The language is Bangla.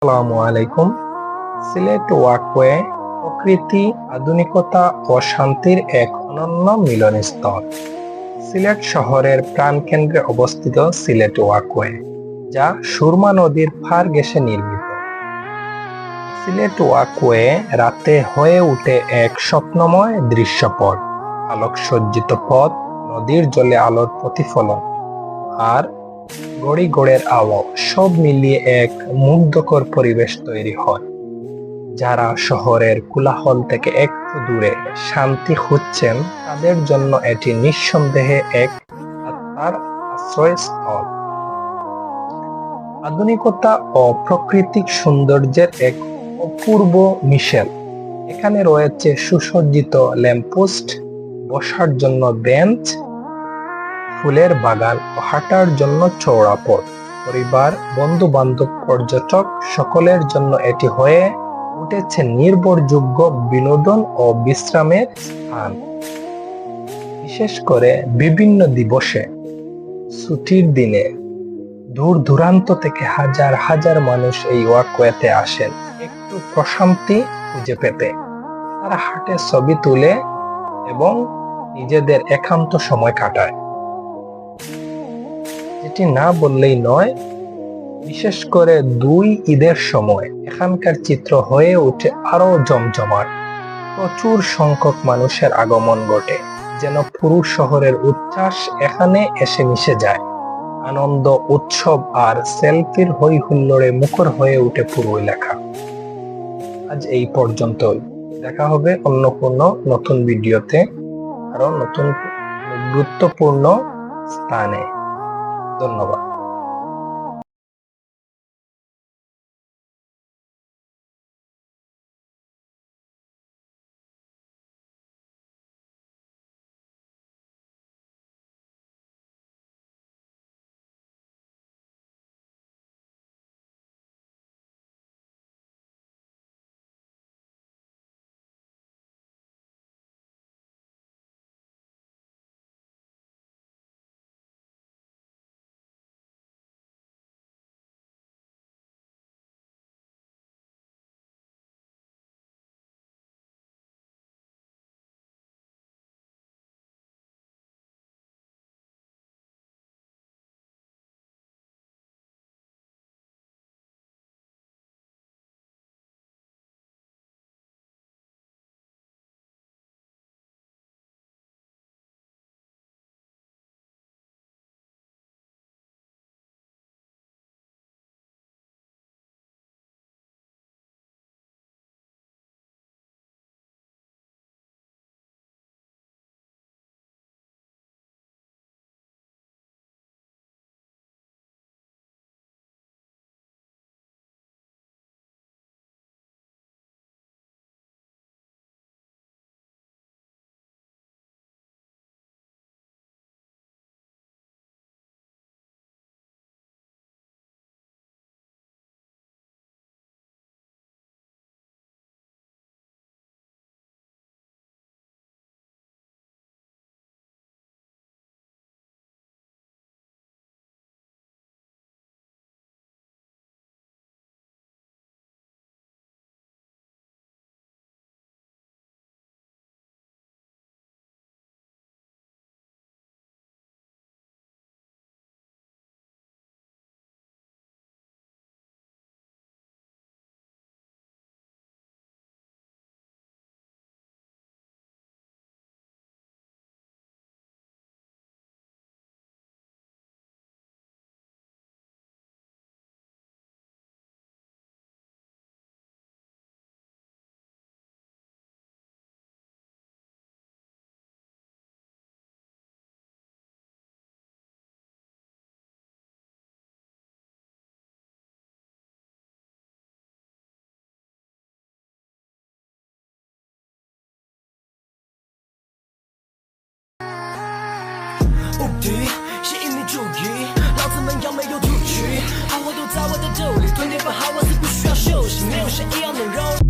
আসসালামু আলাইকুম। সিলেট ওয়াকওয়ে প্রকৃতি, আধুনিকতা ও শান্তির এক অনন্য মিলনস্থল। সিলেট শহরের প্রাণকেন্দ্রে অবস্থিত সিলেট ওয়াকওয়ে, যা সুরমা নদীর পাড় ঘেঁষে নির্মিত। সিলেট ওয়াকওয়ে রাতে হয়ে ওঠে এক স্বপ্নময় দৃশ্যপট। আলোকসজ্জিত পথ, নদীর জলে আলোর প্রতিফলন, আর গড়িগড়ের আওয়াজ সব মিলিয়ে এক মুগ্ধকর পরিবেশ তৈরি হয়। যারা শহরের কোলাহল থেকে একটু দূরে শান্তি খুঁজছেন, তাদের জন্য এটি নিঃসন্দেহে এক আত্মার আশ্রয়স্থল। আধুনিকতা ও প্রাকৃতিক সৌন্দর্যের এক অপূর্ব মিশেল। এখানে রয়েছে সুসজ্জিত ল্যাম্পপোস্ট, বসার জন্য বেঞ্চ, ফুলের বাগান ও হাঁটার জন্য চওড়া পথ। পরিবার, বন্ধু বান্ধব, পর্যটক সকলের জন্য এটি হয়ে উঠেছে নির্ভরযোগ্য বিনোদন ও বিশ্রামের স্থান। বিশেষ করে বিভিন্ন দিবসে, ছুটির দিনে দূর দূরান্ত থেকে হাজার হাজার মানুষ এই ওয়াকওয়েতে আসেন একটু প্রশান্তি খুঁজে পেতে। তারা হাঁটে, ছবি তুলে এবং নিজেদের একান্ত সময় কাটায়। যেটি না বললেই নয়, বিশেষ করে দুই ঈদের সময় এখানকার চিত্র হয়ে ওঠে আরো জমজমাট। প্রচুর সংখ্যক মানুষের আগমন ঘটে, যেন পুরো শহরের উচ্ছ্বাস এখানে এসে মিশে যায়। আনন্দ, উৎসব আর সেলফির হই হুল্লোড়ে মুখর হয়ে ওঠে পুরো এলাকা। আজ এই পর্যন্তই। দেখা হবে অন্য কোনো নতুন ভিডিওতে, আরো নতুন গুরুত্বপূর্ণ স্থানে। ধন্যবাদ।无敌，吸引你注意，老子们要没有出去，好货都在我的兜里，团结把好，我是不需要休息，没有谁一样能容。